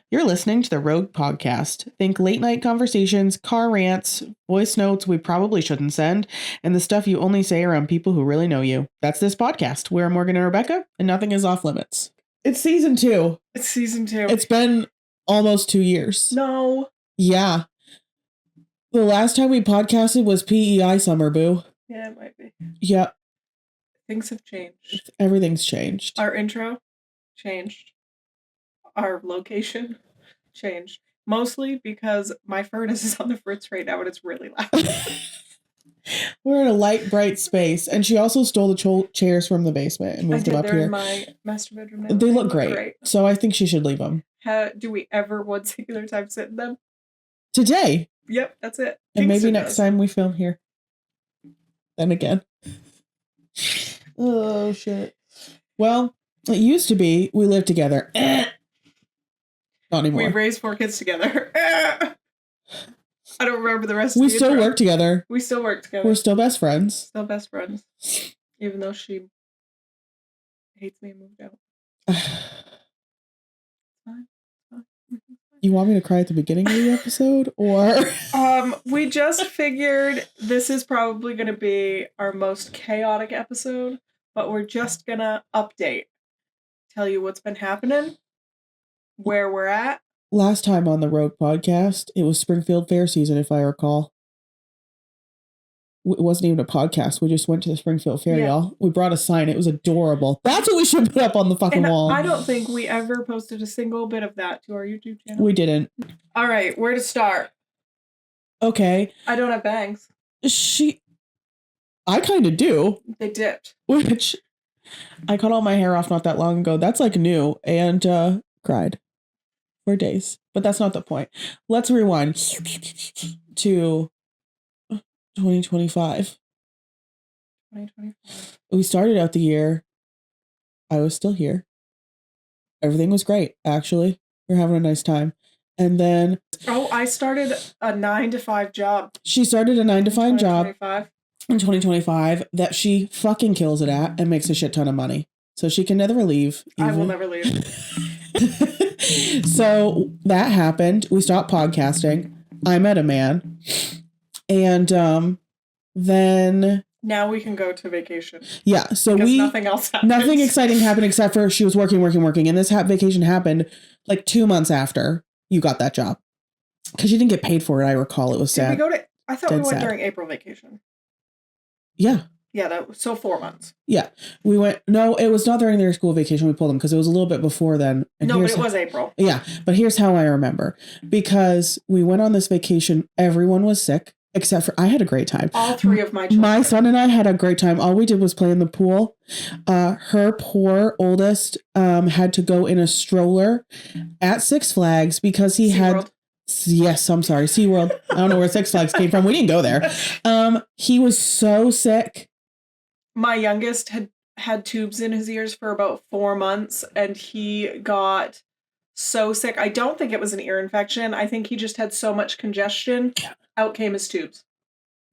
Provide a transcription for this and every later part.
You're listening to the Rogue Podcast. Think late night conversations, car rants, voice notes we probably shouldn't send, and the stuff you only say around people who really know you. That's this podcast. We're Morgan and Rebecca, and nothing is off limits. It's season 2. It's season 2. It's been almost 2 years. No. Yeah. The last time we podcasted was PEI summer, boo. Yeah, it might be. Yeah. Things have changed. Everything's changed. Our intro changed. Our location changed. Mostly because my furnace is on the fritz right now and it's really loud. We're in a light, bright space. And she also stole the chairs from the basement and moved them up They're here. in my master bedroom now. They look great. So I think she should leave them. Do we ever one singular time sit in them? Today. Yep, that's it. And maybe next time we film here. Then again. Oh, shit. Well, it used to be we lived together. Not anymore. We raised 4 kids together. I don't remember the rest of We the still intro. work together. We still work together. We're still best friends. Still best friends. Even though she hates me and moved out. Fine. You want me to cry at the beginning of the episode, or? We just figured this is probably going to be our most chaotic episode, but we're just going to update. Tell you what's been happening, where we're at. Last time on the Rogue Podcast, it was Springfield Fair season, if I recall. It wasn't even a podcast. We just went to the Springfield Fair, y'all. We brought a sign. It was adorable. That's what we should put up on the fucking wall. I don't think we ever posted a single bit of that to our YouTube channel. We didn't. All right, where to start? Okay. I don't have bangs. I kind of do. They dipped. Which, I cut all my hair off not that long ago. That's like new. And cried for days. But that's not the point. Let's rewind to 2025. We started out the year. I was still here. Everything was great, actually. We were having a nice time. And then... Oh, I started a 9-to-5 job. She started a 9-to-5 job in 2025 that she fucking kills it at and makes a shit ton of money. So she can never leave. I will never leave. So that happened. We stopped podcasting. I met a man. And then... Now we can go to vacation. Yeah, so nothing else happened. Nothing exciting happened except for she was working. And this vacation happened like 2 months after you got that job. Because you didn't get paid for it, I recall. It was sad. I thought we went during April vacation. Yeah. Yeah, so 4 months. Yeah. We went, no, it was not during their school vacation. We pulled them because it was a little bit before then. And no, but it was April. Yeah, but here's how I remember. Because we went on this vacation, everyone was sick. Except for, I had a great time. All 3 of my children. My son and I had a great time. All we did was play in the pool. Her poor oldest had to go in a stroller at Six Flags because he had... Yes, I'm sorry. SeaWorld. I don't know where Six Flags came from. We didn't go there. He was so sick. My youngest had tubes in his ears for about 4 months, and he got so sick. I don't think it was an ear infection. I think he just had so much congestion. Yeah. Out came his tubes.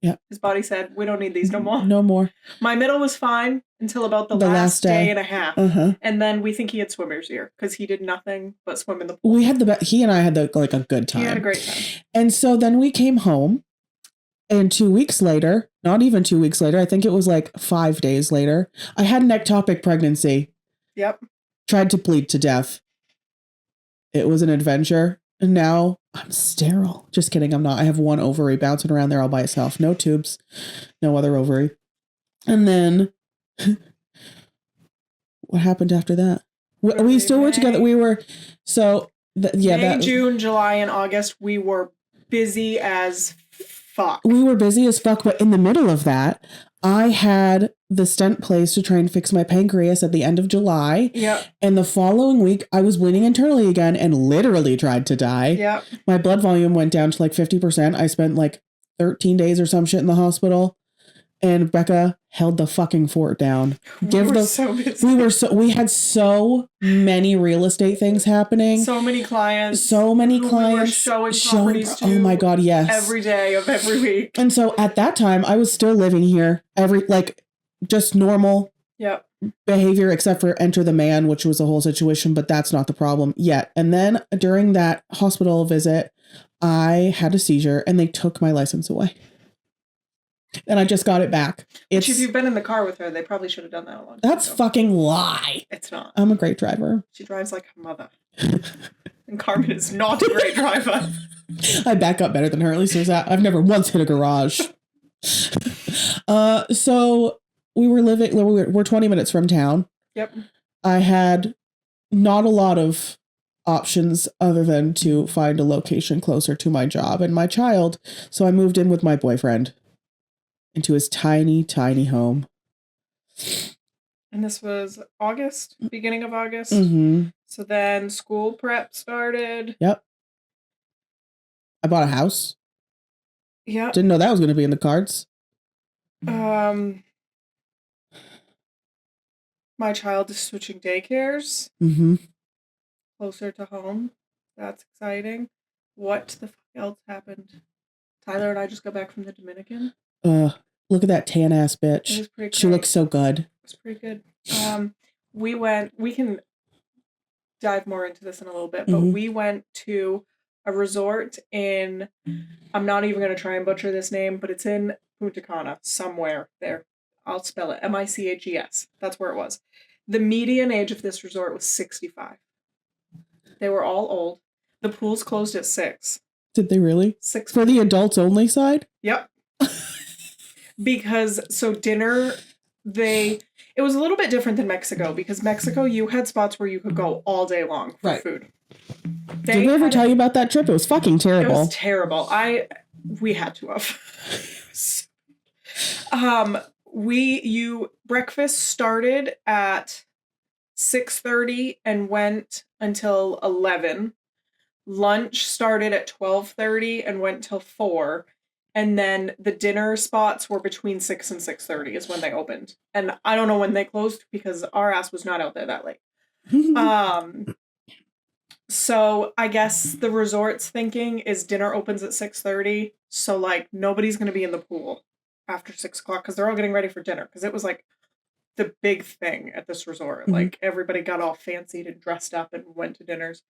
Yeah. His body said, we don't need these no more. No more. My middle was fine until about the last day and a half. Uh-huh. And then we think he had swimmer's ear because he did nothing but swim in the pool. He and I had a good time. He had a great time. And so then we came home, and 2 weeks later, not even 2 weeks later, I think it was like 5 days later, I had an ectopic pregnancy. Yep. Tried to bleed to death. It was an adventure. And now I'm sterile. Just kidding, I'm not. I have one ovary bouncing around there all by itself. No tubes. No other ovary. And then what happened after that? We still were together. We were May, June, July, and August, we were busy as fuck. We were busy as fuck, but in the middle of that, I had the stent placed to try and fix my pancreas at the end of July. Yep. And the following week, I was bleeding internally again and literally tried to die. Yep. My blood volume went down to like 50%. I spent like 13 days or some shit in the hospital. And Becca held the fucking fort down. We were so busy. We had so many real estate things happening. So many clients. We were showing properties to. Oh my God, yes. Every day of every week. And so at that time, I was still living here just normal. Yep. behavior except for enter the man, which was a whole situation, but that's not the problem yet. And then during that hospital visit, I had a seizure and they took my license away. And I just got it back. Which if you've been in the car with her, they probably should have done that a long time That's ago. fucking lie. It's not. I'm a great driver. She drives like her mother. And Carmen is not a great driver. I back up better than her. At least there's that. I've never once hit a garage. So we're 20 minutes from town. Yep. I had not a lot of options other than to find a location closer to my job and my child. So I moved in with my boyfriend into his tiny, tiny home. And this was August, beginning of August. Mm-hmm. So then school prep started. Yep. I bought a house. Yep. Didn't know that was going to be in the cards. My child is switching daycares. Mm-hmm. Closer to home. That's exciting. What the fuck else happened? Tyler and I just got back from the Dominican. Look at that tan ass bitch. It was pretty great. She looks so good. It was pretty good. We can dive more into this in a little bit, but we went to a resort in, I'm not even going to try and butcher this name, but it's in Punta Cana, somewhere there. I'll spell it, Miches. That's where it was. The median age of this resort was 65. They were all old. The pools closed at 6. Did they really? 6 for the adults only side? Yep. Because dinner, it was a little bit different than Mexico, because Mexico, you had spots where you could go all day long for food. Did we ever tell you about that trip? It was fucking terrible. It was terrible. We had to have. Breakfast started at 6:30 and went until 11. Lunch started at 12:30 and went till 4. And then the dinner spots were between 6 and 6:30 is when they opened. And I don't know when they closed because our ass was not out there that late. So I guess the resort's thinking is dinner opens at 6:30. So like nobody's going to be in the pool after 6 o'clock because they're all getting ready for dinner. Because it was like the big thing at this resort. Mm-hmm. Like everybody got all fancied and dressed up and went to dinners.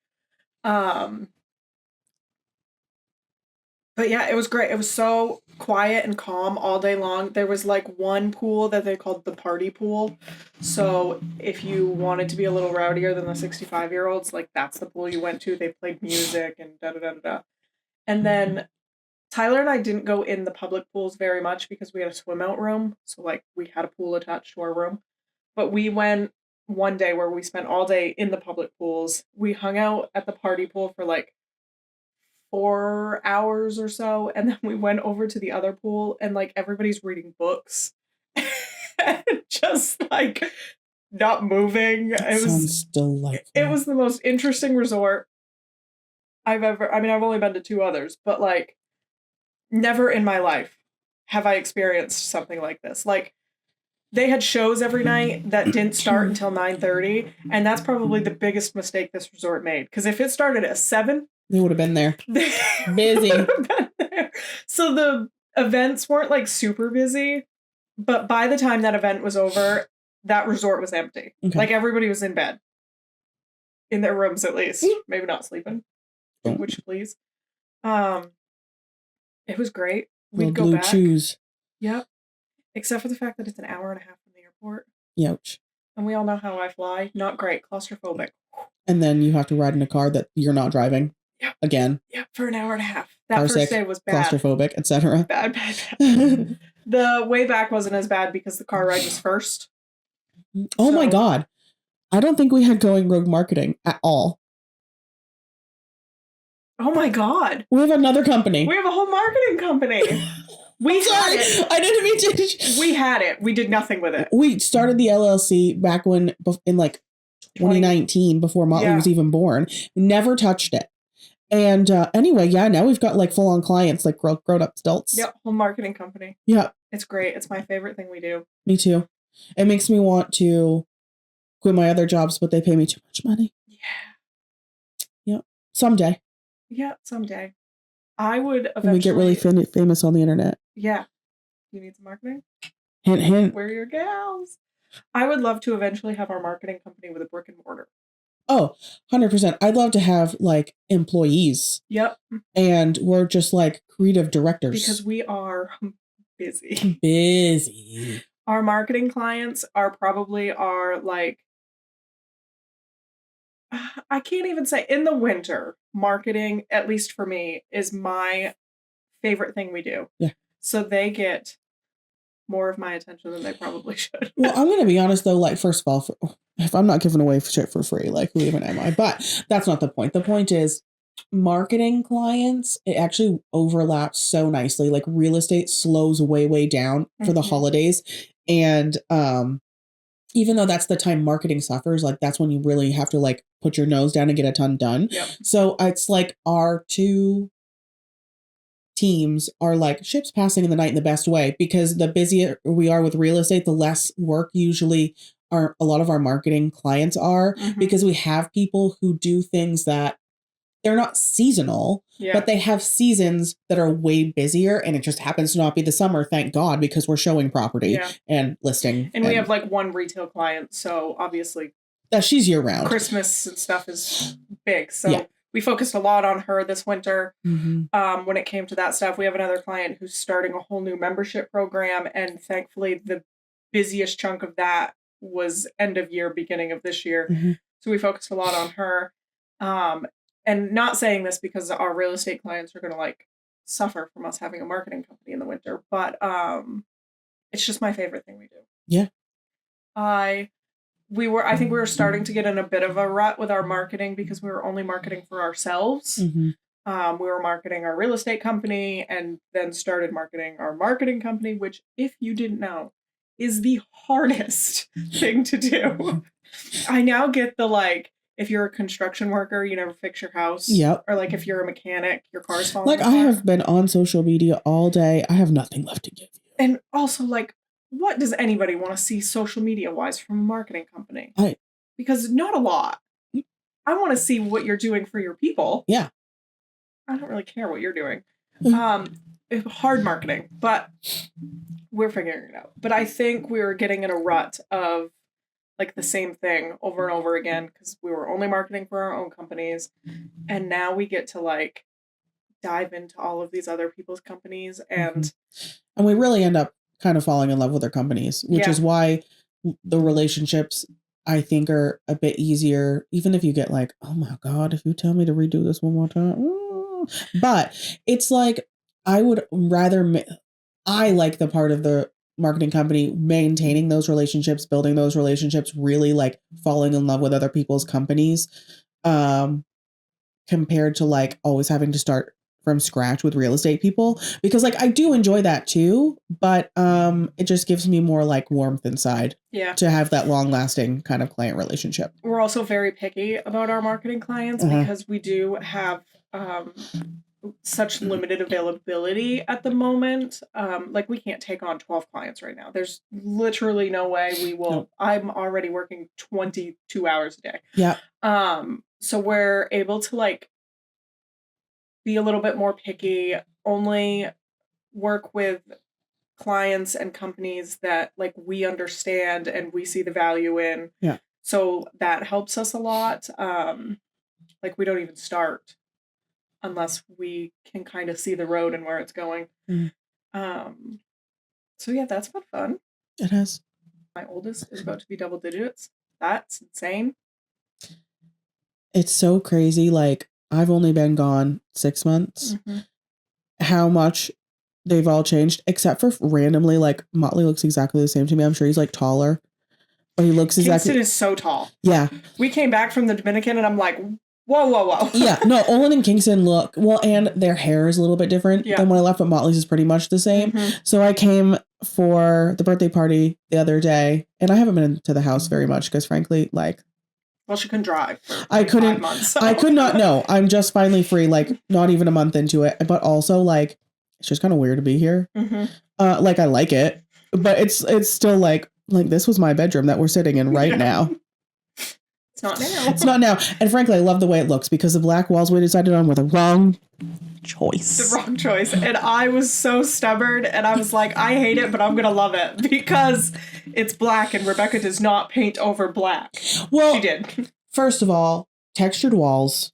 But yeah, it was great. It was so quiet and calm all day long. There was like one pool that they called the party pool. So if you wanted to be a little rowdier than the 65-year-olds, like that's the pool you went to. They played music and da-da-da-da-da. And then Tyler and I didn't go in the public pools very much because we had a swim out room. So like we had a pool attached to our room. But we went one day where we spent all day in the public pools. We hung out at the party pool for like 4 hours or so, and then we went over to the other pool and like everybody's reading books and just like not moving. Sounds delightful. It was the most interesting resort I've only been to 2 others, but like never in my life have I experienced something like this. Like they had shows every night that didn't start until 9:30, and that's probably the biggest mistake this resort made, because if it started at 7, they would have been there. Busy. Been there. So the events weren't like super busy, but by the time that event was over, that resort was empty. Okay. Like everybody was in bed. In their rooms at least. Maybe not sleeping. Which please. It was great. We'd go back. Shoes. Yep. Except for the fact that it's an hour and a half from the airport. Youch. And we all know how I fly. Not great. Claustrophobic. And then you have to ride in a car that you're not driving. Yep. Again. Yep, for an hour and a half. That first day was bad. Claustrophobic, etc. Bad. The way back wasn't as bad because the car ride was first. Oh my God. I don't think we had going rogue marketing at all. Oh my God. We have another company. We have a whole marketing company. We had it. I didn't mean to. We had it. We did nothing with it. We started the LLC back in like 2019 before Motley was even born. Never touched it. And anyway, now we've got like full on clients, like grown up adults. Yep, whole marketing company. Yeah. It's great. It's my favorite thing we do. Me too. It makes me want to quit my other jobs, but they pay me too much money. Yeah. Yeah. Someday. Yeah, someday. I would eventually... And we get really famous on the internet. Yeah. You need some marketing? Hint, hint. We're your gals. I would love to eventually have our marketing company with a brick and mortar. Oh, 100%. I'd love to have like employees. Yep. And we're just like creative directors. Because we are busy. Busy. Our marketing clients are probably like, I can't even say, in the winter, marketing, at least for me, is my favorite thing we do. Yeah. So they get more of my attention than they probably should. Well, I'm going to be honest though, like, first of all, if I'm not giving away shit for free, like, who even am I? But that's not the point. The point is, marketing clients, it actually overlaps so nicely. Like, real estate slows way down for the holidays. And even though that's the time marketing suffers, like, that's when you really have to like put your nose down and get a ton done. Yep. So it's like our two teams are like ships passing in the night in the best way, because the busier we are with real estate, the less work usually a lot of our marketing clients are, because we have people who do things that they're not seasonal, but they have seasons that are way busier, and it just happens to not be the summer, thank God, because we're showing property and listing. And we have like one retail client, so obviously that she's year round. Christmas and stuff is big, so we focused a lot on her this winter. When it came to that stuff. We have another client who's starting a whole new membership program, and thankfully the busiest chunk of that was end of year, beginning of this year. So we focused a lot on her. And not saying this because our real estate clients are going to like suffer from us having a marketing company in the winter, but it's just my favorite thing we do. Yeah. I think we were starting to get in a bit of a rut with our marketing because we were only marketing for ourselves. We were marketing our real estate company and then started marketing our marketing company, which, if you didn't know, is the hardest thing to do. I now get the like, if you're a construction worker, you never fix your house. Yep. Or like if you're a mechanic, your car's falling like apart. I have been on social media all day. I have nothing left to give you. And also, like, what does anybody want to see social media wise from a marketing company? Because not a lot. I want to see what you're doing for your people. Yeah. I don't really care what you're doing. Hard marketing, but we're figuring it out. But I think we were getting in a rut of like the same thing over and over again because we were only marketing for our own companies. And now we get to like dive into all of these other people's companies and we really end up kind of falling in love with their companies, which is why the relationships I think are a bit easier, even if you get like, oh my God, if you tell me to redo this one more time. But it's like, I would rather, I like the part of the marketing company maintaining those relationships, building those relationships, really like falling in love with other people's companies, compared to like always having to start from scratch with real estate people, because like I do enjoy that too, but it just gives me more like warmth inside to have that long lasting kind of client relationship. We're also very picky about our marketing clients because we do have such limited availability at the moment. Like we can't take on 12 clients right now. There's literally no way we will. Nope. I'm already working 22 hours a day. Yeah. So we're able to like be a little bit more picky, only work with clients and companies that like we understand and we see the value in. Yeah. So that helps us a lot. Like we don't even start unless we can kind of see the road and where it's going. So yeah, that's been fun. It has. My oldest is about to be double digits. That's insane. It's so crazy. Like I've only been gone 6 months. How much they've all changed, except for randomly, like Motley looks exactly the same to me. I'm sure he's like taller, but he looks exactly. Kingston is so tall. Yeah. We came back from the Dominican and I'm like, whoa. Yeah. No, Olin and Kingston look, well, and their hair is a little bit different than when I left, but Motley's is pretty much the same. So I came for the birthday party the other day, and I haven't been to the house very much because frankly, like, well, she couldn't drive. I couldn't. 5 months, so. I could not. No, I'm just finally free. Like, not even a month into it, but also like, it's just kind of weird to be here. Like, I like it, but it's still like this was my bedroom that we're sitting in right now. It's not now. It's not now. And frankly, I love the way it looks because the black walls we decided on were the wrong choice. The wrong choice. And I was so stubborn, and I was like, I hate it, but I'm gonna love it because it's black, and Rebecca does not paint over black. Well, she did. First of all, textured walls.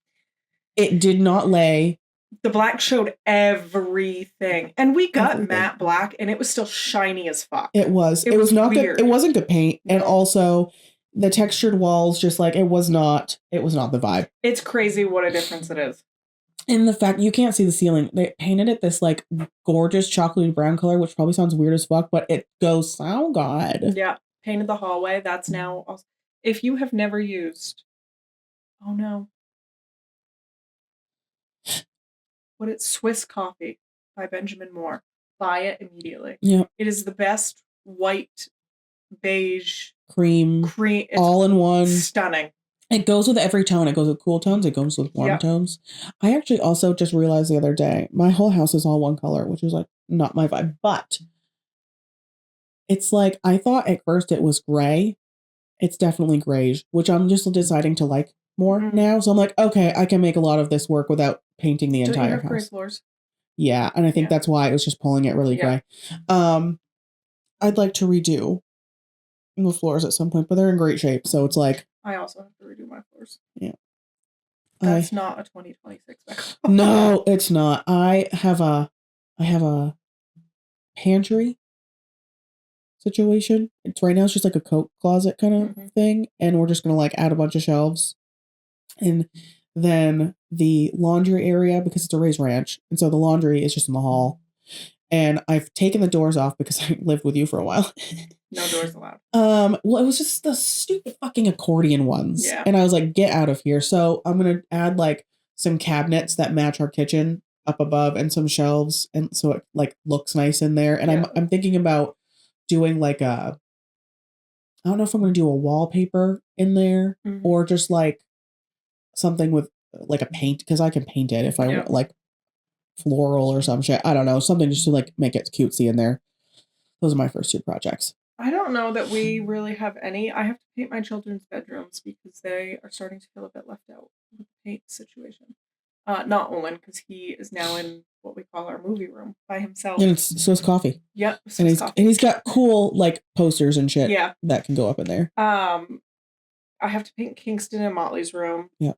It did not lay. The black showed everything. And we got matte black, and it was still shiny as fuck. It was. It was not weird. Good. It wasn't good paint. No. And also the textured walls, just like it was not the vibe. It's crazy what a difference it is. And the fact you can't see the ceiling. They painted it this like gorgeous chocolatey brown color, which probably sounds weird as fuck, but it goes so good. Yeah. Painted the hallway. That's now also, if you have never used, oh no. What it's Swiss Coffee by Benjamin Moore. Buy it immediately. Yeah. It is the best white, beige, cream. It's all in one. Stunning. It goes with every tone. It goes with cool tones. It goes with warm tones. I actually also just realized the other day, my whole house is all one color, which is like not my vibe. But it's like, I thought at first it was gray. It's definitely grayish, which I'm just deciding to like more now. So I'm like, okay, I can make a lot of this work without painting the entire house. Gray floors? Yeah, and I think that's why it was just pulling it really gray. I'd like to redo the floors at some point, but they're in great shape. So it's like I also have to redo my floors. Yeah. That's not a 2026 Becca. No, it's not. I have a pantry situation. It's right now it's just like a coat closet kind of thing, and we're just gonna like add a bunch of shelves, and then the laundry area, because it's a raised ranch, and so the laundry is just in the hall, and I've taken the doors off because I lived with you for a while. No doors allowed. Well, it was just the stupid fucking accordion ones, and I was like, get out of here. So I'm gonna add like some cabinets that match our kitchen up above and some shelves, and so it like looks nice in there. And I'm thinking about doing like I don't know if I'm gonna do a wallpaper in there or just like something with like a paint, because I can paint it if I like floral or some shit. I don't know, something just to like make it cutesy in there. Those are my first 2 projects. I don't know that we really have any. I have to paint my children's bedrooms because they are starting to feel a bit left out with the paint situation. Not Owen, because he is now in what we call our movie room by himself. And it's Swiss Coffee. Yep. And he's got cool like posters and shit that can go up in there. I have to paint Kingston and Motley's room. Yeah.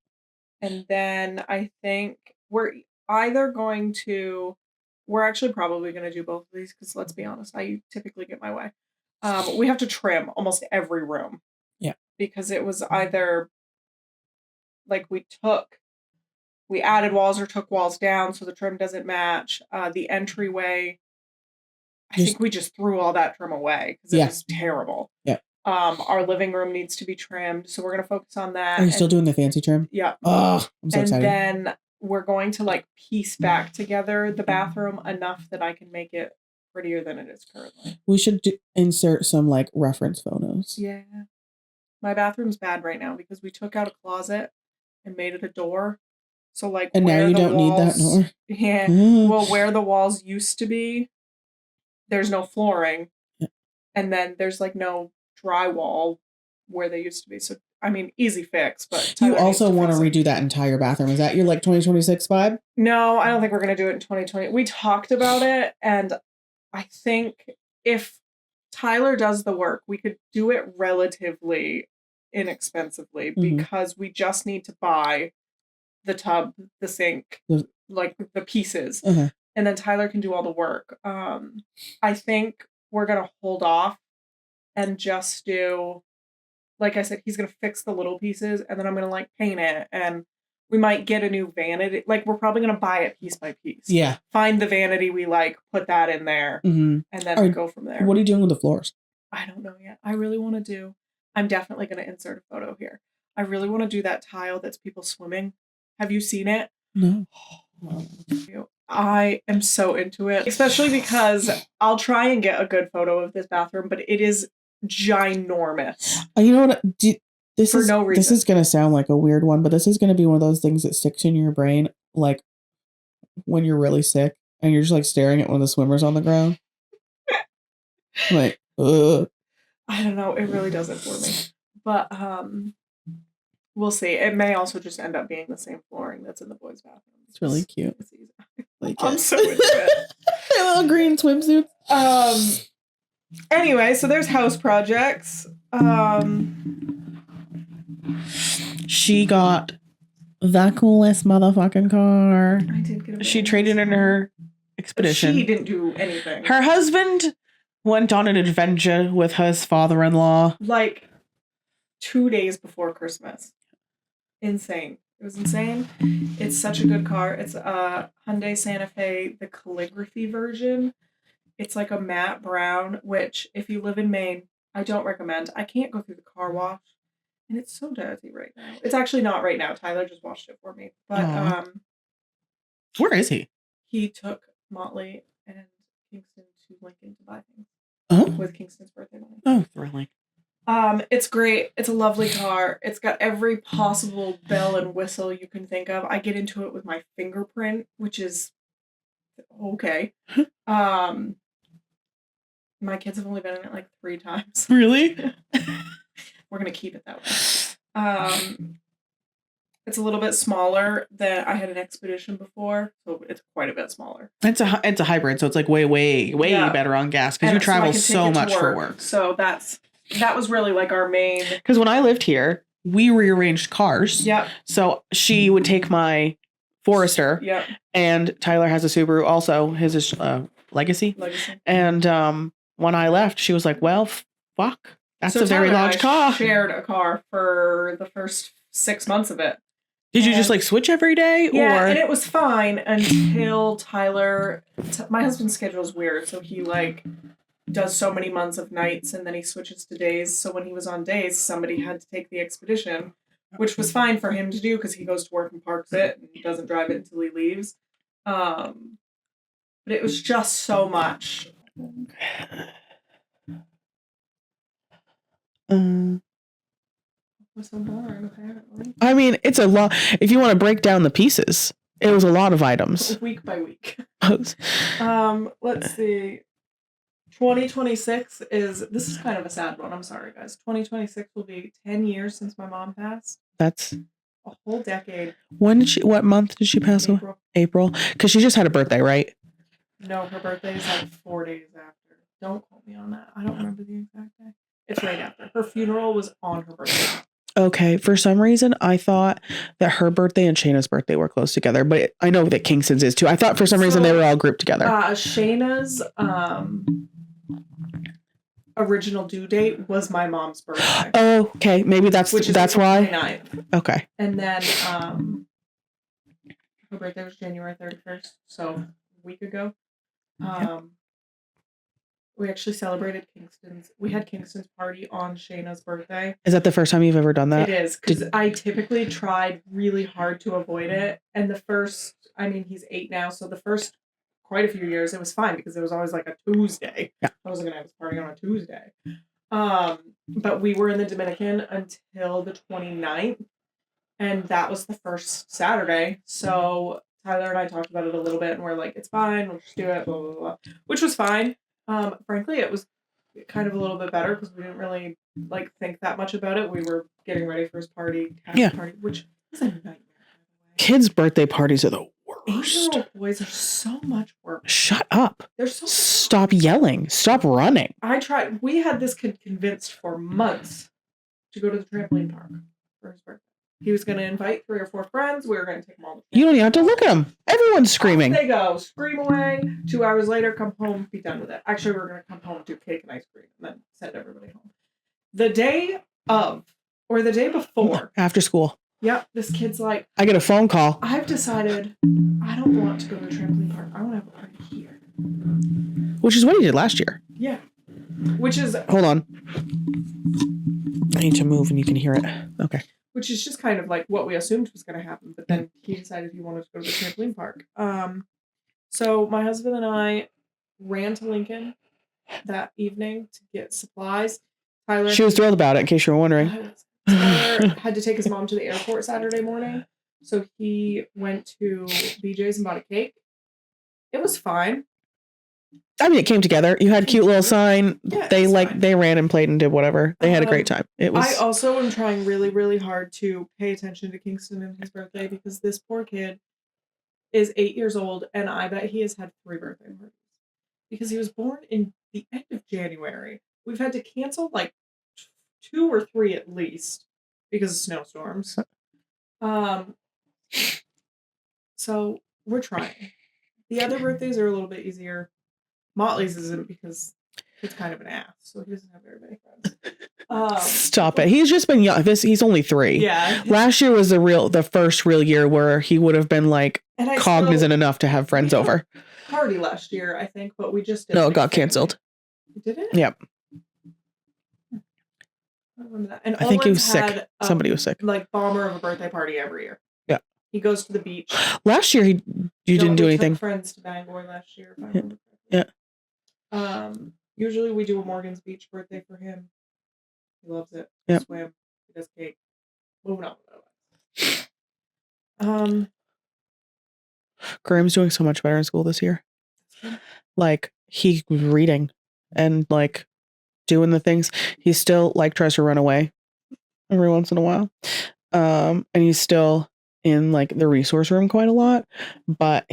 And then I think we're actually probably going to do both of these because let's be honest, I typically get my way. We have to trim almost every room. Yeah. Because it was either like we added walls or took walls down so the trim doesn't match. The entryway, I think we just threw all that trim away because it was terrible. Yeah. Our living room needs to be trimmed, so we're going to focus on that. Are you still doing the fancy trim? Yeah. Oh, I'm so excited. And then we're going to like piece back together the bathroom enough that I can make it prettier than it is currently. We should insert some like reference photos. Yeah. My bathroom's bad right now because we took out a closet and made it a door. So like, and now you don't need that door. Yeah. Well, where the walls used to be, there's no flooring, and then there's like no drywall where they used to be. So I mean, easy fix. But you also want to redo that entire bathroom. Is that your like 2026 vibe? No, I don't think we're gonna do it in 2020. We talked about it, and I think if Tyler does the work, we could do it relatively inexpensively because we just need to buy the tub, the sink, like the pieces, and then Tyler can do all the work. I think we're gonna hold off and just do, like I said, he's gonna fix the little pieces, and then I'm gonna like paint it, and we might get a new vanity. Like we're probably gonna buy it piece by piece. Yeah. Find the vanity we like, put that in there, and then go from there. What are you doing with the floors? I don't know yet. I really want to do. I'm definitely gonna insert a photo here. I really want to do that tile that's people swimming. Have you seen it? No. I am so into it, especially because I'll try and get a good photo of this bathroom, but it is ginormous. You know what? This is going to sound like a weird one, but this is going to be one of those things that sticks in your brain, like when you're really sick and you're just like staring at one of the swimmers on the ground. Like, ugh. I don't know. It really does it for me. But we'll see. It may also just end up being the same flooring that's in the boys' bathroom. It's really cute. Like I'm so into it. Little green swimsuits. Anyway, so there's house projects. She got the coolest motherfucking car. I did get a She traded in her expedition. She didn't do anything. Her husband went on an adventure with his father-in-law. Like 2 days before Christmas. Insane. It was insane. It's such a good car. It's a Hyundai Santa Fe, the calligraphy version. It's like a matte brown, which if you live in Maine, I don't recommend. I can't go through the car wash. And it's so dirty right now. It's actually not right now. Tyler just washed it for me. But where is he? He took Motley and Kingston to Lincoln to buy things. Oh. With Kingston's birthday money. Oh, thrilling. It's great. It's a lovely car. It's got every possible bell and whistle you can think of. I get into it with my fingerprint, which is okay. My kids have only been in it like 3 times. Really? We're gonna keep it that way. It's a little bit smaller than I had an Expedition before, so it's quite a bit smaller. It's a hybrid, so it's like way better on gas because you travel so much for work. So that was really like our main. Because when I lived here, we rearranged cars. Yep. So she would take my Forester. Yep. And Tyler has a Subaru also. His is Legacy. And when I left, she was like, well, fuck. That's a very large car. Shared a car for the first 6 months of it. Did you just like switch every day? Yeah, and it was fine until Tyler. My husband's schedule is weird, so he like does so many months of nights and then he switches to days. So when he was on days, somebody had to take the Expedition, which was fine for him to do because he goes to work and parks it and doesn't drive it until he leaves. But it was just so much. Was so boring, apparently. I mean, it's a lot. If you want to break down the pieces, it was a lot of items. Week by week. Let's see. 2026 this is kind of a sad one. I'm sorry, guys. 2026 will be 10 years since my mom passed. That's a whole decade. What month did she pass away? April. Because she just had a birthday, right? No, her birthday is like 4 days after. Don't quote me on that. I don't remember the exact day. It's right after. Her funeral was on her birthday. Okay. For some reason, I thought that her birthday and Shayna's birthday were close together, but I know that Kingston's is too. I thought for some reason they were all grouped together. Shayna's original due date was my mom's birthday. Oh, okay. Maybe that's why. 29th. Okay. And then her birthday was January 31st, so a week ago. We actually celebrated we had Kingston's party on Shayna's birthday. Is that the first time you've ever done that? It is, because I typically tried really hard to avoid it. And he's 8 now, so the first quite a few years, it was fine because it was always like a Tuesday. Yeah. I wasn't going to have his party on a Tuesday. But we were in the Dominican until the 29th, and that was the first Saturday. So Tyler and I talked about it a little bit, and we're like, it's fine, we'll just do it, blah, blah, blah, which was fine. Frankly, it was kind of a little bit better because we didn't really like think that much about it. We were getting ready for his party, which is a nightmare. Kids' birthday parties are the worst. 8-year-old boys are so much work. Shut up. They're so Stop yelling. Stop running. I tried. We had this kid convinced for months to go to the trampoline park for his birthday. He was going to invite 3 or 4 friends. We were going to take them all. You don't even have to look at them. Everyone's screaming. Off they go. Scream away. 2 hours later, come home, be done with it. Actually, we were going to come home, do cake and ice cream, and then send everybody home. The day of, or the day before. After school. Yep. This kid's like, I get a phone call. I've decided I don't want to go to the trampoline park. I want to have a party here. Which is what he did last year. Yeah. Which is... Hold on. I need to move and you can hear it. Okay. Which is just kind of like what we assumed was going to happen. But then he decided he wanted to go to the trampoline park. So my husband and I ran to Lincoln that evening to get supplies. Tyler... She was thrilled about it, in case you were wondering. Tyler had to take his mom to the airport Saturday morning. So he went to BJ's and bought a cake. It was fine. I mean, it came together. You had a cute little sign. Yeah, they ran and played and did whatever. They had a great time. It was. I also am trying really, really hard to pay attention to Kingston and his birthday because this poor kid is 8 years old, and I bet he has had 3 birthday parties because he was born in the end of January. We've had to cancel like 2 or 3 at least because of snowstorms. So we're trying. The other birthdays are a little bit easier. Motley's isn't because he's kind of an ass, so he doesn't have very many friends. Stop it. He's just been young. He's only 3. Yeah. Last year was the first real year where he would have been like cognizant enough to have friends over. Party last year, I think, but we just didn't. No, it got canceled. Did it? Yep. I remember that. And I think he was sick. Somebody was sick. Like bomber of a birthday party every year. Yeah. He goes to the beach. Last year you didn't do anything. Took friends to Bangor last year. If I remember correctly. Yeah. Usually we do a Morgan's Beach birthday for him. He loves it. He swim. He does cake. Moving on. Graham's doing so much better in school this year. Like he was reading and like doing the things. He still like tries to run away every once in a while. And he's still in like the resource room quite a lot, but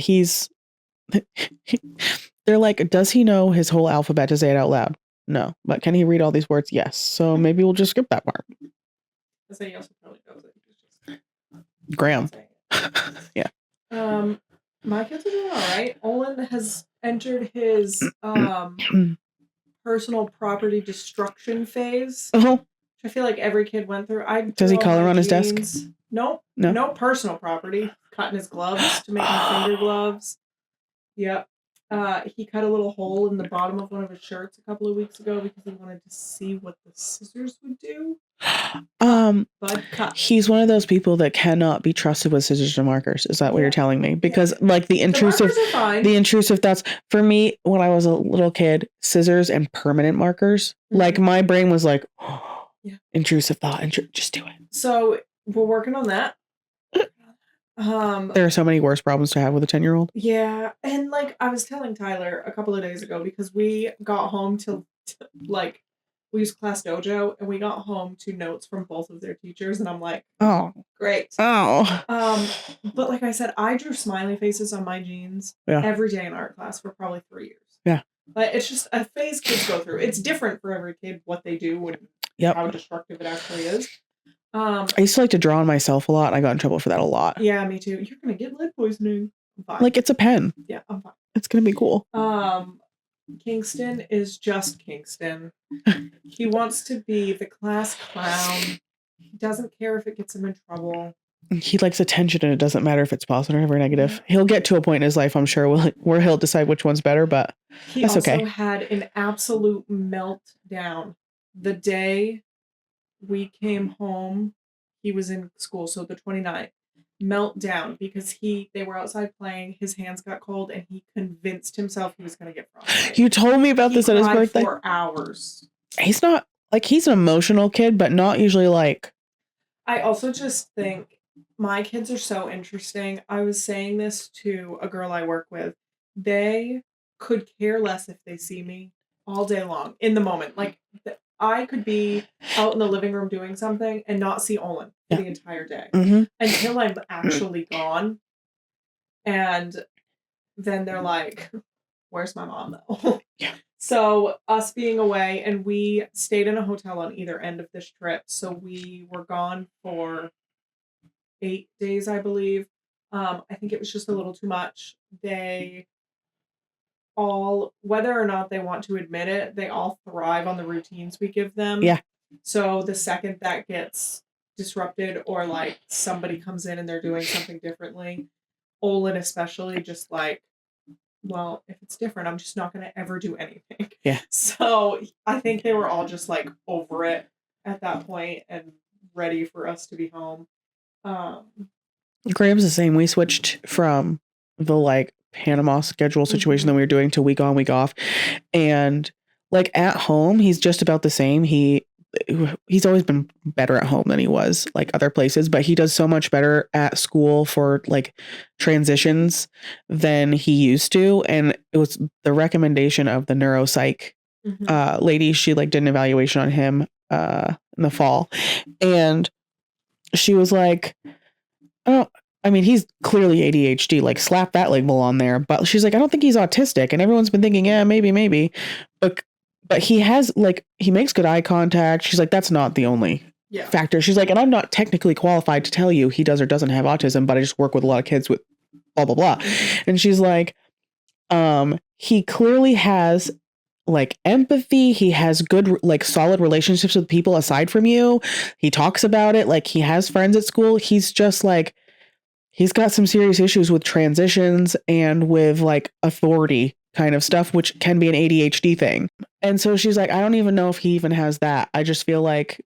they're like, does he know his whole alphabet to say it out loud? No. But can he read all these words? Yes. So maybe we'll just skip that part. He also probably knows it. Graham. Yeah. My kids are doing all right. Olin has entered his personal property destruction phase. Which I feel like every kid went through. Does he color on his desk? Nope. No personal property. Cutting his gloves to make him finger gloves. Yep. He cut a little hole in the bottom of one of his shirts a couple of weeks ago because he wanted to see what the scissors would do. Bud cut. He's one of those people that cannot be trusted with scissors and markers. Is that what you're telling me? Because like the intrusive thoughts for me when I was a little kid, scissors and permanent markers, like my brain was like, intrusive thought, just do it. So we're working on that. There are so many worse problems to have with a 10-year-old. Yeah. And like I was telling Tyler a couple of days ago, because we got home to like, we used Class Dojo and we got home to notes from both of their teachers. And I'm like, oh, great. Oh. But like I said, I drew smiley faces on my jeans every day in art class for probably 3 years. Yeah. But it's just a phase kids go through. It's different for every kid, what they do and how destructive it actually is. I used to like to draw on myself a lot. And I got in trouble for that a lot. Yeah, me too. You're gonna get lead poisoning. I'm fine. Like it's a pen. Yeah, I'm fine. It's gonna be cool. Kingston is just Kingston. He wants to be the class clown. He doesn't care if it gets him in trouble. He likes attention, and it doesn't matter if it's positive or negative. He'll get to a point in his life, I'm sure, where he'll decide which one's better. But that's okay. He also had an absolute meltdown the day we came home. He was in school, so the 29th. Meltdown because they were outside playing, his hands got cold, and he convinced himself he was going to get frostbite. You told me about this at his birthday. For hours. He's not like, he's an emotional kid, but not usually like. I also just think my kids are so interesting. I was saying this to a girl I work with. They could care less if they see me all day long in the moment. Like I could be out in the living room doing something and not see Olin for the entire day until I'm actually gone. And then they're like, where's my mom though? Yeah. So us being away, and we stayed in a hotel on either end of this trip. So we were gone for 8 days, I believe. I think it was just a little too much. They all, whether or not they want to admit it, they all thrive on the routines we give them. Yeah. So the second that gets disrupted, or like somebody comes in and they're doing something differently, Olin especially, just like, well, if it's different, I'm just not going to ever do anything. Yeah. So I think they were all just like over it at that point and ready for us to be home. Graham's the same. We switched from the like Panama schedule situation that we were doing to week on, week off. And like at home, he's just about the same. He's always been better at home than he was like other places, but he does so much better at school for like transitions than he used to. And it was the recommendation of the neuropsych lady. She like did an evaluation on him in the fall, and she was like, oh, I mean, he's clearly ADHD, like slap that label on there. But she's like, I don't think he's autistic. And everyone's been thinking, yeah, maybe. But he has like, he makes good eye contact. She's like, that's not the only factor. She's like, and I'm not technically qualified to tell you he does or doesn't have autism, but I just work with a lot of kids with blah, blah, blah. And she's like, he clearly has like empathy. He has good, like solid relationships with people aside from you. He talks about it. Like he has friends at school. He's just like, he's got some serious issues with transitions and with like authority kind of stuff, which can be an ADHD thing. And so she's like, I don't even know if he even has that. I just feel like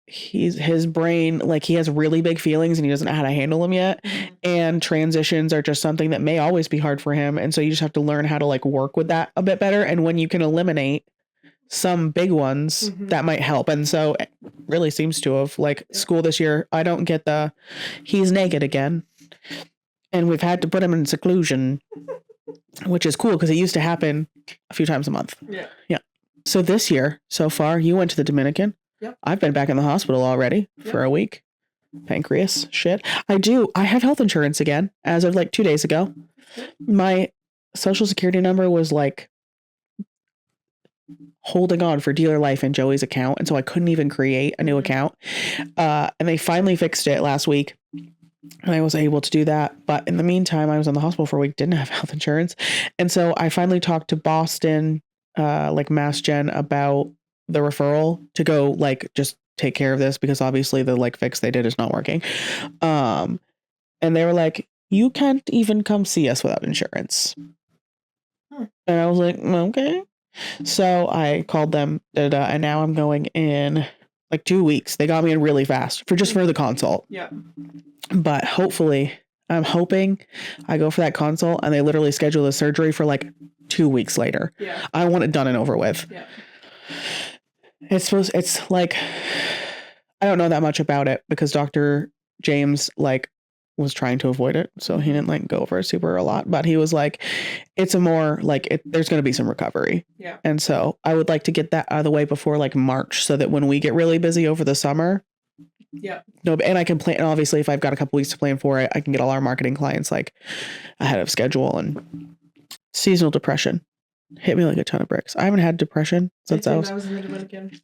his brain, like he has really big feelings and he doesn't know how to handle them yet. Mm-hmm. And transitions are just something that may always be hard for him. And so you just have to learn how to like work with that a bit better. And when you can eliminate some big ones, that might help. And so it really seems to have like school this year. I don't get he's naked again. And we've had to put him in seclusion, which is cool because it used to happen a few times a month. Yeah. So this year, so far, you went to the Dominican. Yep. I've been back in the hospital already for a week. Pancreas shit. I have health insurance again as of like 2 days ago. My social security number was like holding on for dealer life in Joey's account. And so I couldn't even create a new account. And they finally fixed it last week. And I was able to do that. But in the meantime, I was in the hospital for a week, didn't have health insurance. And so I finally talked to Boston, like Mass Gen, about the referral to go like just take care of this because obviously the like fix they did is not working. And they were like, you can't even come see us without insurance. And I was like, okay. So I called them and now I'm going in like 2 weeks. They got me in really fast for the consult. Yeah. But hopefully, I'm hoping I go for that consult and they literally schedule the surgery for like 2 weeks later. Yeah. I want it done and over with. Yeah. It's like, I don't know that much about it because Dr. James like was trying to avoid it. So he didn't like go over it super a lot, but he was like, it's a more like there's going to be some recovery. Yeah. And so I would like to get that out of the way before like March so that when we get really busy over the summer, yeah. No, and I can plan. And obviously, if I've got a couple weeks to plan for it, I can get all our marketing clients like ahead of schedule. And seasonal depression hit me like a ton of bricks. I haven't had depression since I was in the Dominican.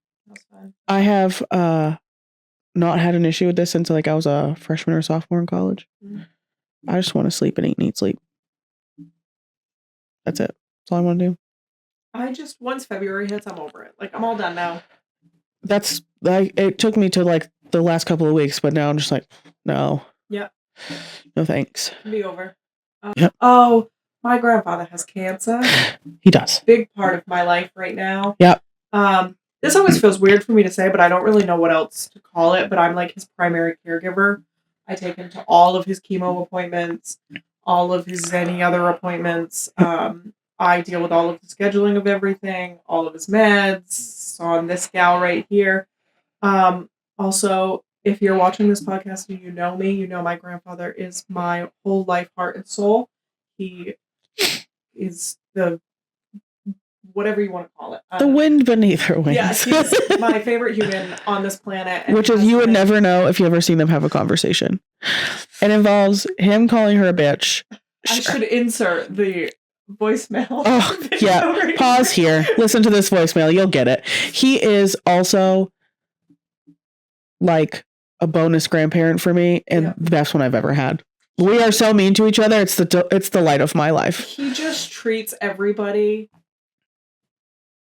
I have not had an issue with this since like I was a freshman or sophomore in college. I just want to sleep and eat and eat sleep. That's it. That's all I want to do. Once February hits, I'm over it. Like I'm all done now. That's like it took me to like the last couple of weeks, but now I'm just like, no. Yeah. No thanks. Be over. Yep. Oh, my grandfather has cancer. He does. Big part of my life right now. Yep. This always feels weird for me to say, but I don't really know what else to call it. But I'm like his primary caregiver. I take him to all of his chemo appointments, all of his any other appointments. I deal with all of the scheduling of everything, all of his meds on this gal right here. Also, if you're watching this podcast and you know me, you know my grandfather is my whole life, heart, and soul. He is the whatever you want to call it. The wind beneath her wings. Yeah, he's my favorite human on this planet. Which is you would never know if you ever seen them have a conversation. It involves him calling her a bitch. I should insert the voicemail. Oh, yeah. Pause here. Listen to this voicemail. You'll get it. He is also like a bonus grandparent for me and the best one I've ever had. We are so mean to each other. It's the light of my life. He just treats everybody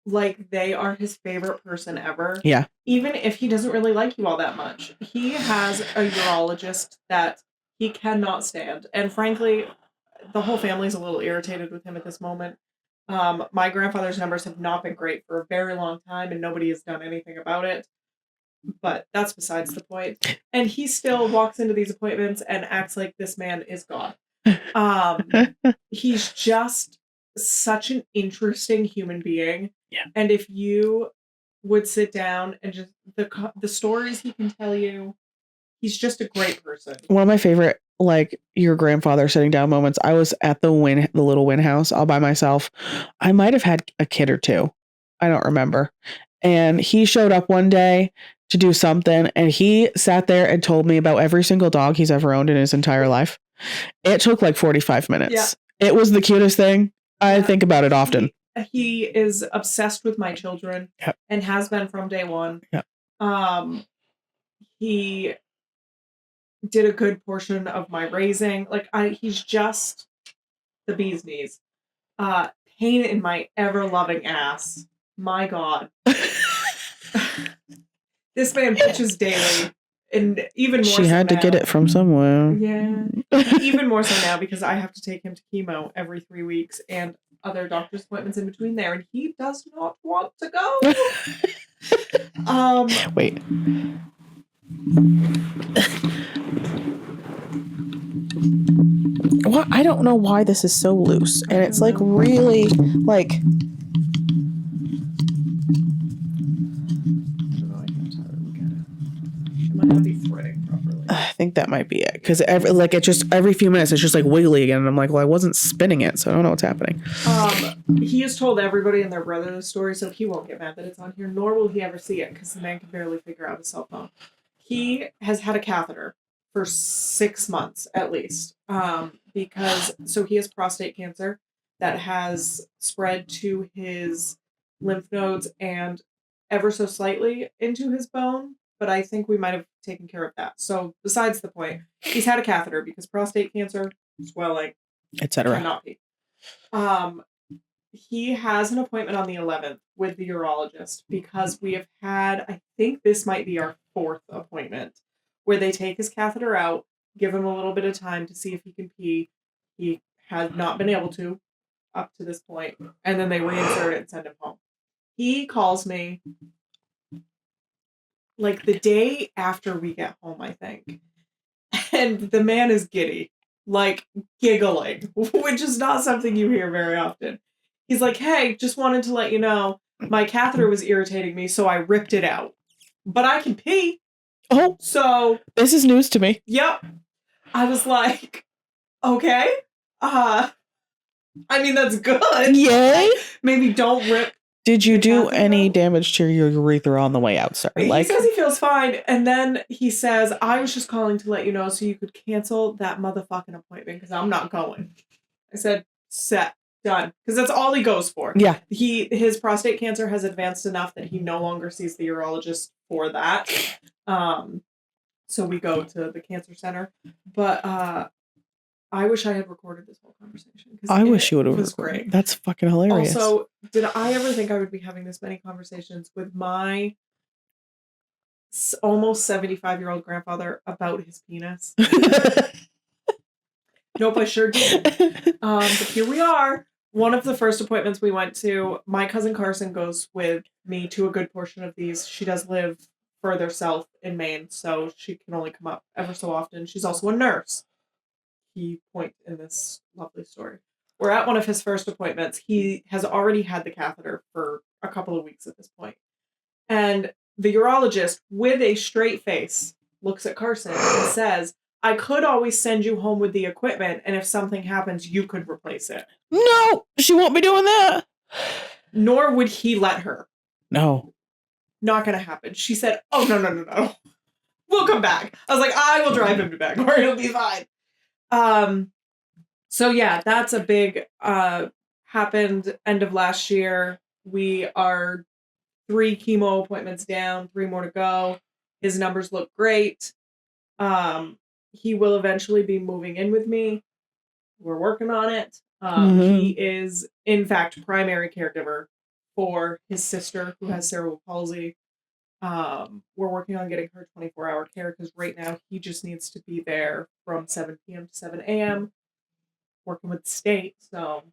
like they are his favorite person ever. Yeah. Even if he doesn't really like you all that much. He has a urologist that he cannot stand. And frankly, the whole family's a little irritated with him at this moment. My grandfather's numbers have not been great for a very long time and nobody has done anything about it. But that's besides the point. And he still walks into these appointments and acts like this man is God. He's just such an interesting human being. Yeah. And if you would sit down and just the stories he can tell you, he's just a great person. One of my favorite, like your grandfather sitting down moments. I was at the little Wynn house all by myself. I might have had a kid or two. I don't remember. And he showed up one day to do something. And he sat there and told me about every single dog he's ever owned in his entire life. It took like 45 minutes. Yeah. It was the cutest thing. I think about it often. He is obsessed with my children. Yep. And has been from day one. Yep. He did a good portion of my raising. Like he's just the bee's knees. Pain in my ever-loving ass. My God. This man bitches daily. And even more she had to get it from somewhere. Yeah. Even more so now because I have to take him to chemo every 3 weeks and other doctor's appointments in between there, and he does not want to go. Wait. Well, I don't know why this is so loose, and it's like really like. I think that might be it because every few minutes it's just like wiggly again, and I'm like, well, I wasn't spinning it, so I don't know what's happening. He has told everybody and their brother the story, so he won't get mad that it's on here, nor will he ever see it because the man can barely figure out his cell phone. He has had a catheter for 6 months at least, because he has prostate cancer that has spread to his lymph nodes and ever so slightly into his bone. But I think we might have taken care of that. So besides the point, he's had a catheter because prostate cancer, swelling, etc. cannot be. He has an appointment on the 11th with the urologist because we have had, I think this might be our 4th appointment, where they take his catheter out, give him a little bit of time to see if he can pee. He has not been able to up to this point, and then they reinsert it and send him home. He calls me like the day after we get home, I think. And the man is giddy, like giggling, which is not something you hear very often. He's like, hey, just wanted to let you know, my catheter was irritating me, so I ripped it out. But I can pee. Oh. So. This is news to me. Yep. I was like, okay. I mean, that's good. Yay. Maybe don't rip. Did you do any damage to your urethra on the way out, sir? He says he feels fine. And then he says, I was just calling to let you know so you could cancel that motherfucking appointment because I'm not going. I said, set, done. Because that's all he goes for. Yeah. His prostate cancer has advanced enough that he no longer sees the urologist for that. So we go to the cancer center. But I wish I had recorded this whole conversation. I wish you would have recorded. Great. That's fucking hilarious. Also, did I ever think I would be having this many conversations with my almost 75-year-old grandfather about his penis? Nope, I sure did. But here we are. One of the first appointments we went to, my cousin Carson goes with me to a good portion of these. She does live further south in Maine, so she can only come up ever so often. She's also a nurse. Key point in this lovely story. We're at one of his first appointments. He has already had the catheter for a couple of weeks at this point. And the urologist, with a straight face, looks at Carson and says, I could always send you home with the equipment, and if something happens, you could replace it. No, she won't be doing that. Nor would he let her. No. Not going to happen. She said, oh, no. We'll come back. I was like, I will drive him back, or he'll be fine. So yeah, that's a big, happened end of last year. We are 3 chemo appointments down, 3 more to go. His numbers look great. He will eventually be moving in with me. We're working on it. He is, in fact, primary caregiver for his sister who has cerebral palsy. We're working on getting her 24-hour care because right now he just needs to be there from 7 p.m. to 7 a.m. working with the state, so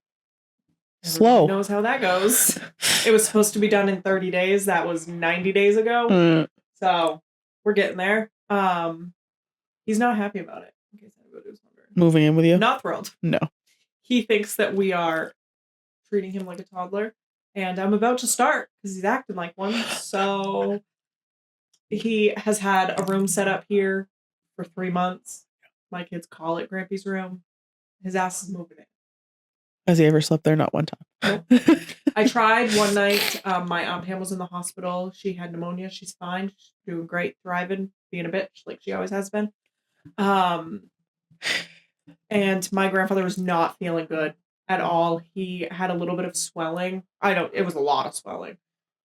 slow. Knows how that goes. It was supposed to be done in 30 days. That was 90 days ago. So we're getting there. He's not happy about it. In case anybody was wondering. Moving in with you? Not thrilled. No. He thinks that we are treating him like a toddler, and I'm about to start because he's acting like one. So he has had a room set up here for 3 months. My kids call it Grampy's room. His ass is moving in. Has he ever slept there? Not one time. Nope. I tried one night. My Aunt Pam was in the hospital. She had pneumonia. She's fine. She's doing great, thriving, being a bitch like she always has been. And my grandfather was not feeling good at all. He had a little bit of swelling. It was a lot of swelling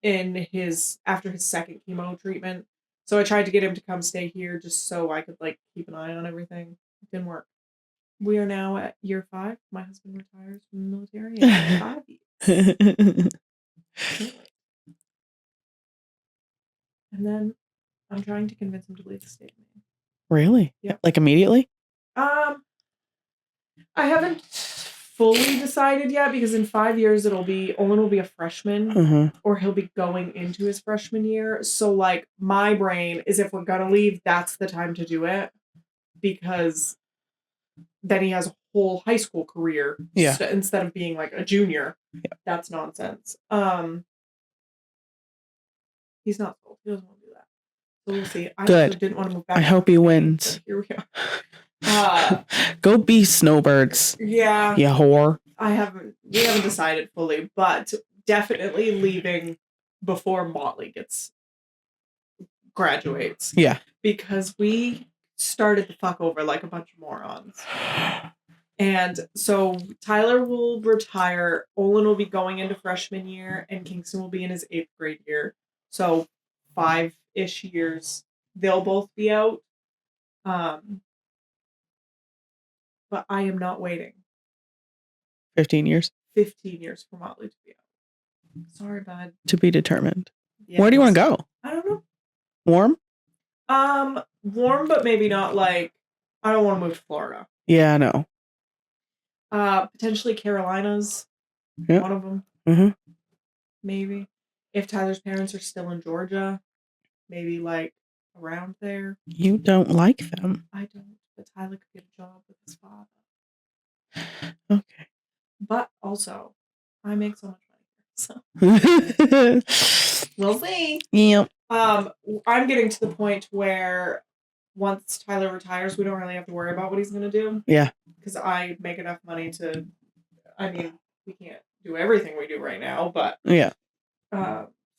after his second chemo treatment. So I tried to get him to come stay here just so I could like keep an eye on everything. It didn't work. We are now at year 5. My husband retires from the military in 5 years. And then I'm trying to convince him to leave the state of Maine. Really? Yeah. Like immediately? I haven't fully decided yet because in 5 years Olin will be a freshman or he'll be going into his freshman year. So like my brain is if we're gonna leave, that's the time to do it because then he has a whole high school career instead of being like a junior. Yeah. That's nonsense. He's not sold. He doesn't want to do that. So we'll see. I Good. didn't want to move back. I hope he wins. Here we are. Go be snowbirds. Yeah. You whore. We haven't decided fully, but definitely leaving before Motley graduates. Yeah. Because we started the fuck over like a bunch of morons. And so Tyler will retire, Olin will be going into freshman year, and Kingston will be in his 8th grade year. So 5-ish years, they'll both be out. But I am not waiting. 15 years? 15 years for Motley to be out. Sorry, bud. To be determined. Yes. Where do you want to go? I don't know. Warm? Warm, but maybe not like, I don't want to move to Florida. Yeah, I know. Potentially Carolinas. Yep. One of them. Mm-hmm. Maybe. If Tyler's parents are still in Georgia, maybe like around there. You don't like them. I don't, but Tyler could get a job with his father. Okay. But also, I make so much money, so we'll see. Yep. I'm getting to the point where once Tyler retires, we don't really have to worry about what he's going to do. Yeah. Because I make enough money we can't do everything we do right now, but yeah.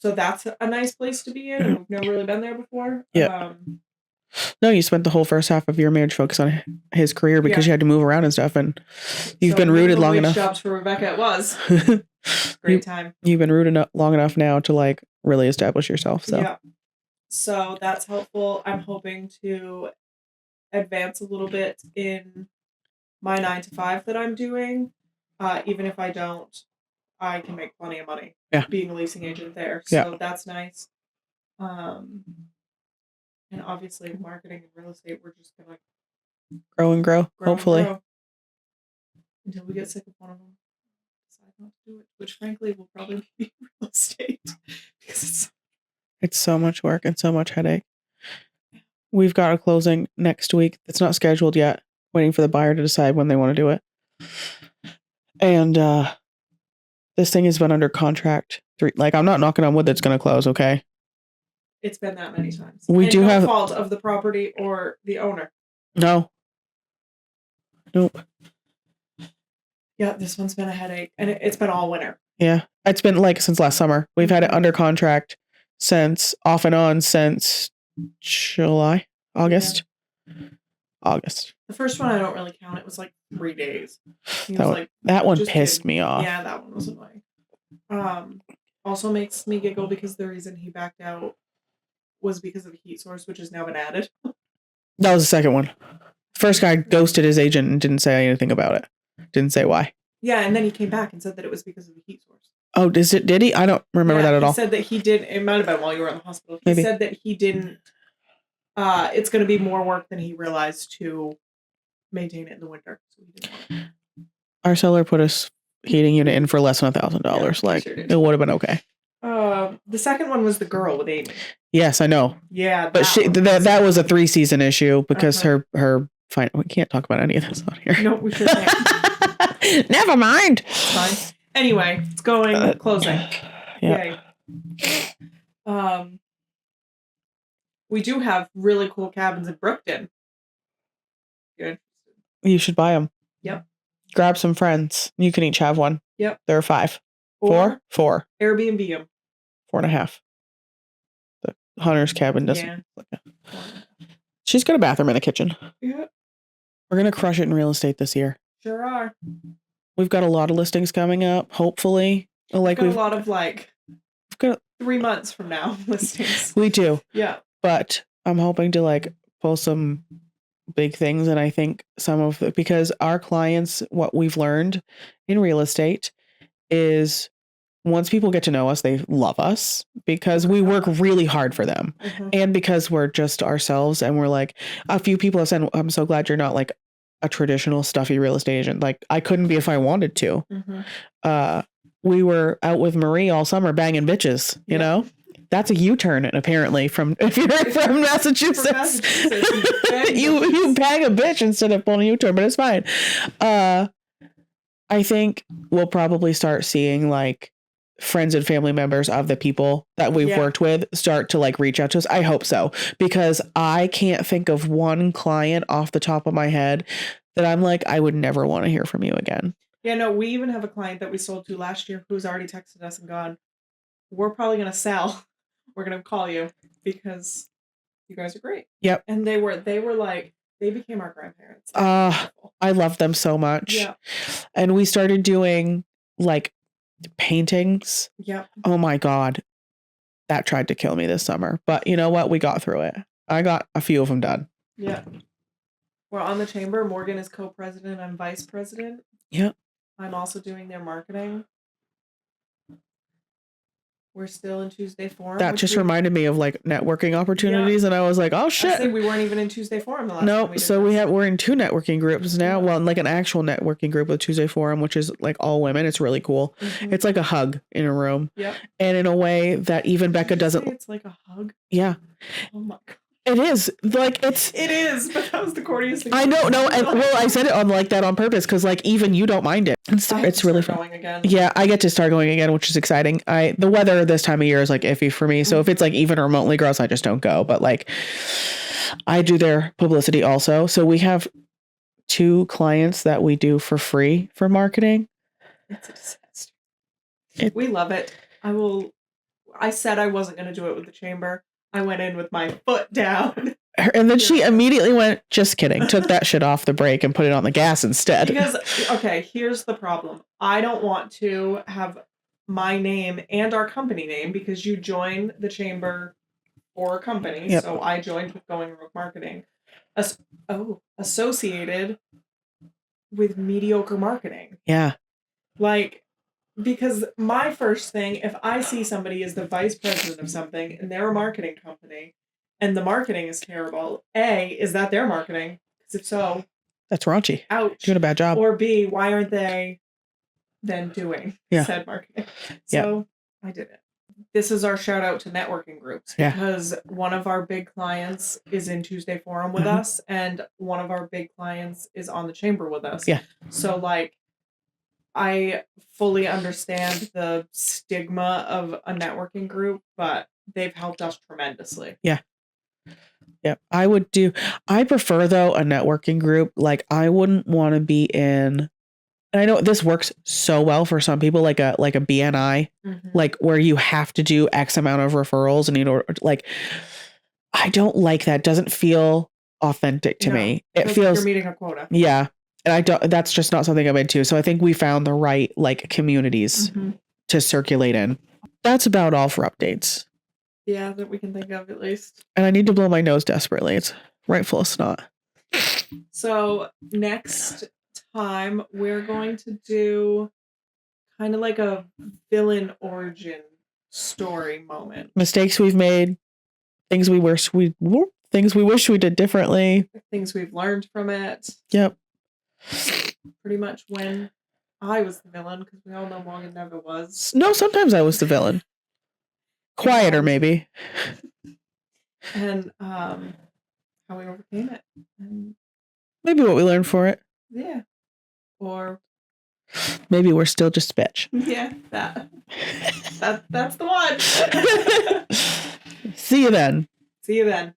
So that's a nice place to be in, and we've never really been there before. Yeah. No, you spent the whole first half of your marriage focused on his career because you had to move around and stuff, and you've been rooted long enough. Jobs for Rebecca, it was great time. You've been rooted long enough now to like really establish yourself. So yeah, so that's helpful. I'm hoping to advance a little bit in my 9 to 5 that I'm doing. Even if I don't, I can make plenty of money. Yeah. Being a leasing agent there, so that's nice. And obviously, marketing and real estate, we're just gonna grow and grow hopefully, and grow until we get sick of one of them. Decide not to do it, which frankly will probably be real estate because it's so much work and so much headache. We've got a closing next week that's not scheduled yet. Waiting for the buyer to decide when they want to do it. And this thing has been under contract. I'm not knocking on wood that's going to close. Okay. It's been that many times. We do have fault of the property or the owner. No. Nope. Yeah, this one's been a headache, and it's been all winter. Yeah, it's been like since last summer. We've had it under contract since off and on since July, August. Yeah. August. The first one I don't really count. It was like 3 days. That one pissed me off. Yeah, that one was annoying. Also makes me giggle because the reason he backed out was because of a heat source, which has now been added. That was the second one. First guy ghosted his agent and didn't say anything about it. Didn't say why. Yeah, and then he came back and said that it was because of the heat source. Oh, did he? I don't remember that at all. He said that he did. It might have been while you were in the hospital. He said that he didn't. It's going to be more work than he realized to maintain it in the winter. So he didn't want it. Our seller put us heating unit in for less than $1,000. Yeah, like it would have been okay. The second one was the girl with Amy. Yes, I know. Yeah, but that was a 3-season issue because her fine. We can't talk about any of this on here. No, we sure can't. Never mind. Fine. Anyway, it's going closing. Yeah. Yay. We do have really cool cabins in Brookton. Good. You should buy them. Yep. Grab some friends. You can each have one. Yep. There are 5. Or 4. Airbnb them. 4.5. The Hunter's cabin doesn't. Yeah. She's got a bathroom and a kitchen. Yeah. We're going to crush it in real estate this year. Sure are. We've got a lot of listings coming up, hopefully. Like we've got a lot of we've got 3 months from now listings. We do. Yeah. But I'm hoping to pull some big things. And I think because our clients, what we've learned in real estate is once people get to know us, they love us because we work really hard for them. Mm-hmm. And because we're just ourselves and we're a few people have said, I'm so glad you're not a traditional stuffy real estate agent. I couldn't be if I wanted to. Mm-hmm. We were out with Marie all summer banging bitches, you know? That's a U-turn, apparently, if you're from Massachusetts. You bang a bitch instead of pulling a U-turn, but it's fine. I think we'll probably start seeing friends and family members of the people that we've worked with start to reach out to us. I hope so, because I can't think of one client off the top of my head that I'm I would never want to hear from you again. Yeah, no, we even have a client that we sold to last year who's already texted us and gone, we're probably going to sell. We're going to call you because you guys are great. Yep. And they became our grandparents. I love them so much. Yeah. And we started doing paintings. Yep. Oh my God. That tried to kill me this summer. But you know what? We got through it. I got a few of them done. Yeah. We're on the chamber. Morgan is co-president. I'm vice president. Yep. I'm also doing their marketing. We're still in Tuesday Forum. That just reminded me of networking opportunities, and I was oh shit! We weren't even in Tuesday Forum the last time we did so this. We're in 2 networking groups now. Yeah. Well, an actual networking group with Tuesday Forum, which is all women. It's really cool. Mm-hmm. It's like a hug in a room. Yep. And in a way that even Becca doesn't. It's like a hug. Yeah. Oh my God. It is it is, but that was the corniest thing. I know, no, I said it on that on purpose because even you don't mind it. It's really fun. Going again. Yeah, I get to start going again, which is exciting. The weather this time of year is iffy for me, so if it's even remotely gross, I just don't go. But I do their publicity also, so we have 2 clients that we do for free for marketing. It's a disaster. We love it. I said I wasn't going to do it with the chamber. I went in with my foot down. And then she immediately went, just kidding, took that shit off the brake and put it on the gas instead. Because, okay, here's the problem. I don't want to have my name and our company name because you join the chamber for a company. Yep. So I joined with Going Rogue Marketing. Associated with mediocre marketing. Yeah. Because my first thing, if I see somebody as the vice president of something and they're a marketing company and the marketing is terrible, A, is that their marketing? Because if so, that's raunchy. Ouch. Doing a bad job. Or B, why aren't they then doing said marketing? So I did it. This is our shout out to networking groups because one of our big clients is in Tuesday Forum with us and one of our big clients is on the chamber with us. Yeah. So I fully understand the stigma of a networking group, but they've helped us tremendously. Yeah. Yeah. I prefer though a networking group. I wouldn't want to be in, and I know this works so well for some people, like a BNI, where you have to do X amount of referrals and I don't like that. It doesn't feel authentic to me. It feels you're meeting a quota. Yeah. And that's just not something I'm into. So I think we found the right communities to circulate in. That's about all for updates. Yeah, that we can think of at least. And I need to blow my nose desperately. It's right full of snot. So next time we're going to do kind of a villain origin story moment. Mistakes we've made, things we wish we did differently. Things we've learned from it. Yep. Pretty much when I was the villain, because we all know Morgan never was. No, sometimes I was the villain. Quieter, maybe. And how we overcame it. And maybe what we learned for it. Yeah. Or maybe we're still just a bitch. Yeah, that's the one. See you then.